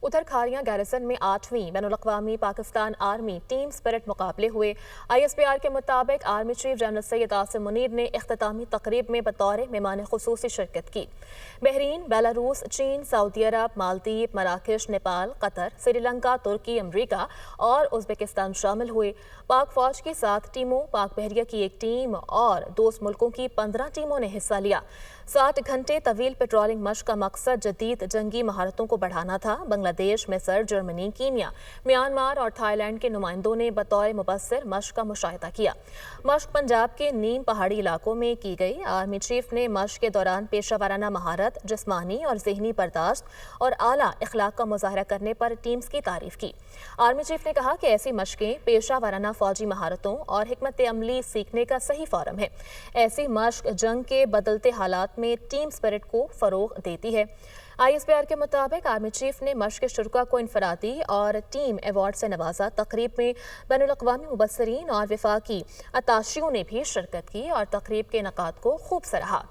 उधर खारियां गैरिसन में 8वीं बैनुल-अक़वामी पाकिस्तान आर्मी टीम स्पिरिट मुकाबले हुए। ISPR के मुताबिक army chief general Syed Asim Munir ने इख्तितामी तकरीब में बतौर मेहमान खुसूसी शिरकत की। बहरीन, बेलारूस, चीन, सऊदी अरब, मालदीव, मराकश, नेपाल, कतर, श्रीलंका, तुर्की, अमरीका और उज़्बेकिस्तान शामिल हुए। पाक फौज की 7 टीमों, पाक बहरिया की 1 टीम और दोस्त मुल्कों की 15 टीमों ने हिस्सा लिया। 60 घंटे तवील पेट्रोलिंग मशक का मकसद जदीद जंगी महारतों को बढ़ाना था। बांग्लादेश, मिस्र, जर्मनी, कीनिया, म्यांमार और थाईलैंड के नुमाइंदों ने बतौर मुबस्सिर मशक का मुशाहिदा किया। मशक पंजाब के नीम पहाड़ी इलाकों में की गई। आर्मी चीफ ने मशक के दौरान पेशा वाराना महारत, जिस्मानी और ज़हनी बर्दाश्त और आला इखलाक का मुजाहरा करने पर टीम्स की तारीफ की। आर्मी चीफ ने कहा कि ऐसी मशकें पेशा वाराना फौजी महारतों और हिकमत अमली सीखने का सही फॉरम है। ऐसी मशक जंग के बदलते हालात में टीम स्पिरिट को फरोग देती है। ISPR के मुताबिक आर्मी चीफ ने मशक के शुरका को इनफरादी और टीम अवार्ड से नवाजा। तकरीब में बैनुल-अक़वामी मुबस्सिरीन और वफाकी अताशियों ने भी शिरकत की और तकरीब के इनेकाद को खूब सराहा।